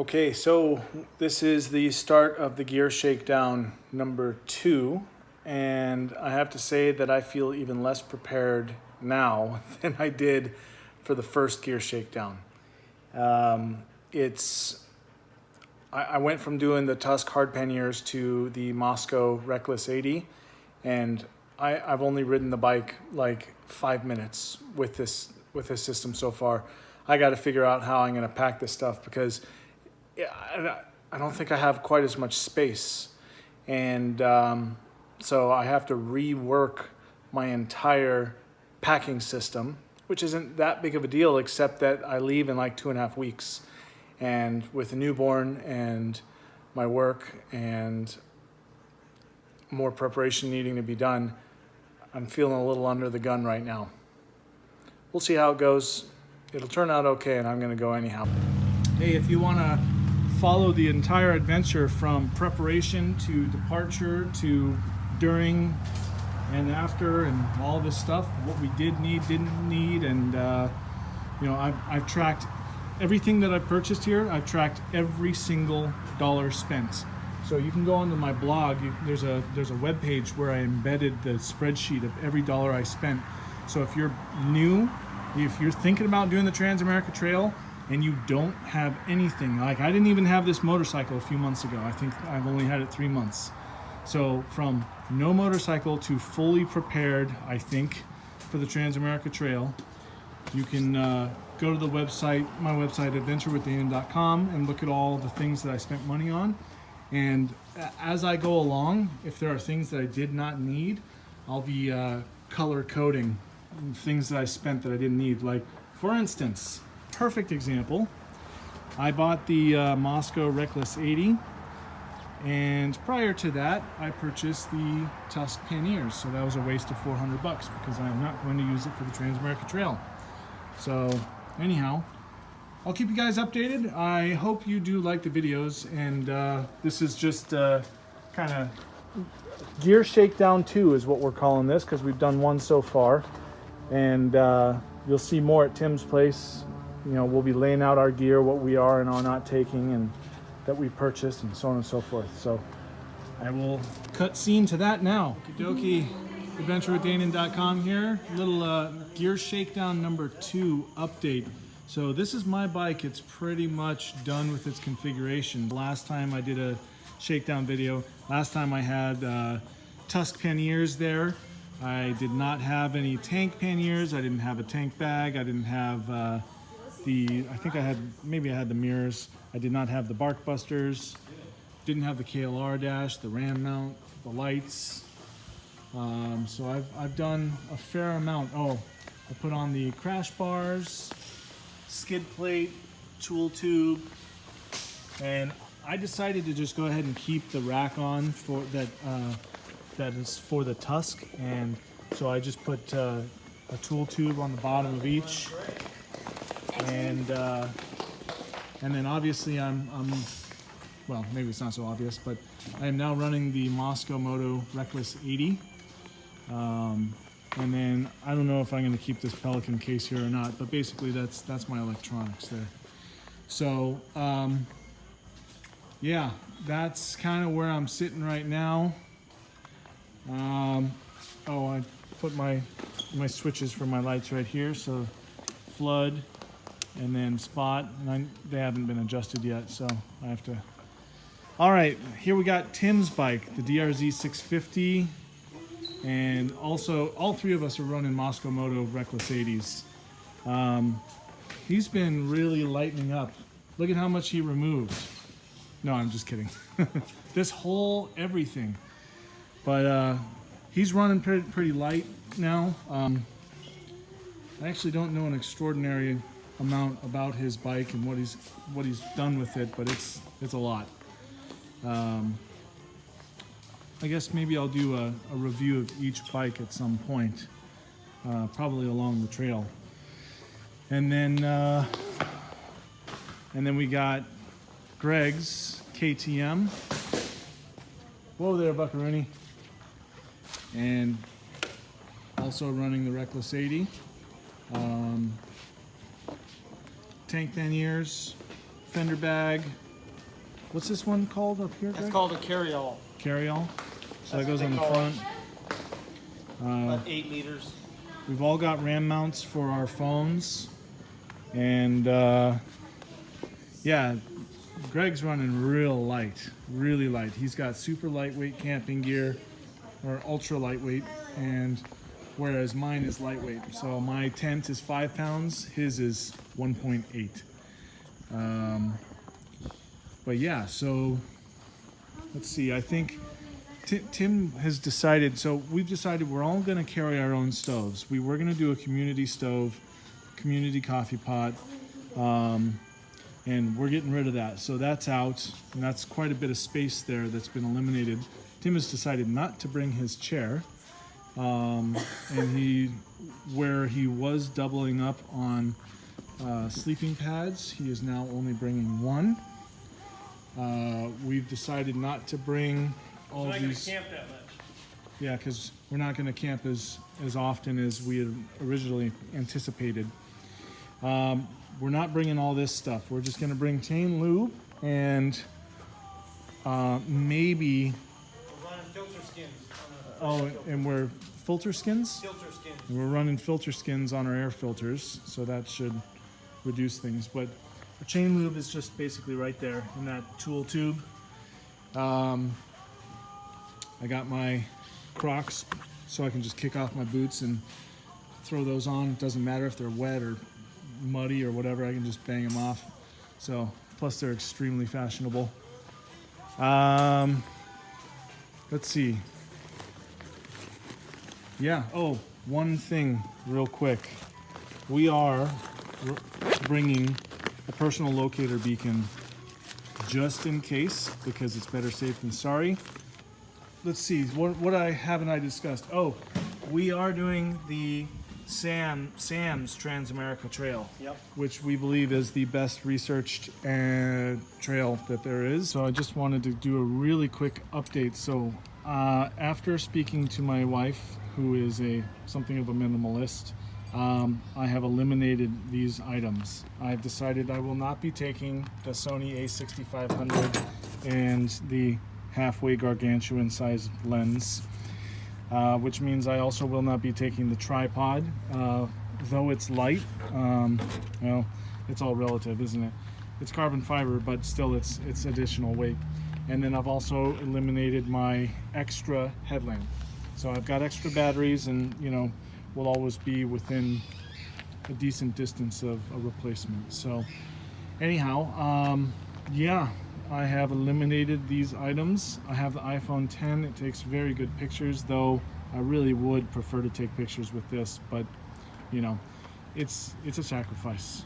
Okay, so this is the start of the gear shakedown number 2, and I have to say that I feel even less prepared now than I did for the first gear shakedown. I went from doing the Tusk hard panniers to the Moscow Reckless 80, and I've only ridden the bike like 5 minutes with this system so far. I got to figure out how I'm going to pack this stuff because I don't think I have quite as much space, and so I have to rework my entire packing system, which isn't that big of a deal except that I leave in like 2.5 weeks, and with a newborn and my work and more preparation needing to be done, I'm feeling a little under the gun right now. We'll see how it goes. It'll turn out okay, and I'm going to go anyhow. Hey, if you want to follow the entire adventure from preparation to departure to during and after and all this stuff, what we did need, didn't need, and you know, I've tracked everything that I purchased here. I've tracked every single dollar spent. So you can go onto my blog. There's a web page where I embedded the spreadsheet of every dollar I spent. So if you're new, if you're thinking about doing the Trans-America Trail and you don't have anything, like I didn't even have this motorcycle a few months ago. I think I've only had it 3 months. So from no motorcycle to fully prepared, I think, for the Trans-America Trail, you can go to the website, my website, adventurewithdanan.com, and look at all the things that I spent money on. And as I go along, if there are things that I did not need, I'll be color coding things that I spent that I didn't need. Like, for instance, perfect example, I bought the Moscow Reckless 80, and prior to that I purchased the Tusk panniers, so that was a waste of $400 because I'm not going to use it for the Trans-America Trail. So anyhow, I'll keep you guys updated. I hope you do like the videos, and this is just kind of gear shakedown 2 is what we're calling this, because we've done 1 so far, and you'll see more at Tim's place. You know, we'll be laying out our gear, what we are and are not taking, and that we purchased, and so on and so forth. So I will cut scene to that now. Okie dokie, adventurewithdanan.com here. Little gear shakedown number 2 update. So this is my bike. It's pretty much done with its configuration. Last time I did a shakedown video, last time I had Tusk panniers there. I did not have any tank panniers. I didn't have a tank bag. I didn't have I think I had the mirrors. I did not have the bark busters. Didn't have the KLR dash, the ram mount, the lights. So I've done a fair amount. Oh, I put on the crash bars, skid plate, tool tube, and I decided to just go ahead and keep the rack on for that. That is for the Tusk, and so I just put a tool tube on the bottom of each, and then obviously I'm well, maybe it's not so obvious, but I am now running the Moscow Moto Reckless 80, and then I don't know if I'm going to keep this Pelican case here or not, but basically that's my electronics there. So yeah, that's kind of where I'm sitting right now. Oh, I put my switches for my lights right here, so flood and then spot, and they haven't been adjusted yet, so I have to. All right, here we got Tim's bike, the DRZ 650, and also all 3 of us are running Moscow Moto Reckless 80s. He's been really lightening up. Look at how much he removed. No, I'm just kidding. This whole everything. But he's running pretty light now. I actually don't know an extraordinary amount about his bike and what he's done with it, but it's a lot. I guess maybe I'll do a review of each bike at some point, probably along the trail. And then we got Greg's KTM. Whoa there, Buckaroonie. And also running the Reckless 80. Tank panniers, fender bag, What's this one called up here, It's Greg? called a carry-all. Carry-all. So that That's goes what on they the call front. About 8 liters. We've all got RAM mounts for our phones. And yeah, Greg's running real light, really light. He's got super lightweight camping gear, or ultra lightweight, and whereas mine is lightweight. So my tent is 5 pounds, his is 1.8. But yeah, so let's see, I think Tim has decided, so we've decided we're all gonna carry our own stoves. We were gonna do a community stove, community coffee pot, and we're getting rid of that. So that's out, and that's quite a bit of space there that's been eliminated. Tim has decided not to bring his chair, and where he was doubling up on sleeping pads, he is now only bringing one. We've decided not to bring all We're not these. going to camp that much. Yeah, because we're not going to camp as often as we had originally anticipated. We're not bringing all this stuff. We're just going to bring chain lube and maybe. We're running filter skins. Oh, and we're filter skins. Filter skins. And we're running filter skins on our air filters, so that should reduce things. But our chain lube is just basically right there in that tool tube. I got my Crocs, so I can just kick off my boots and throw those on. It doesn't matter if they're wet or muddy or whatever, I can just bang them off. So, plus they're extremely fashionable. Let's see. Yeah, oh, one thing real quick. We are bringing a personal locator beacon just in case, because it's better safe than sorry. Let's see, what haven't I discussed? Oh, we are doing the Sam's Transamerica Trail, Yep. which we believe is the best researched trail that there is. So I just wanted to do a really quick update. So after speaking to my wife, who is something of a minimalist, I have eliminated these items. I've decided I will not be taking the Sony a6500 and the halfway gargantuan size lens, which means I also will not be taking the tripod, though it's light. Well, it's all relative, isn't it? It's carbon fiber, but still it's additional weight. And then I've also eliminated my extra headlamp. So I've got extra batteries, and will always be within a decent distance of a replacement. So anyhow, yeah, I have eliminated these items. I have the iPhone 10. It takes very good pictures, though I really would prefer to take pictures with this, but it's a sacrifice.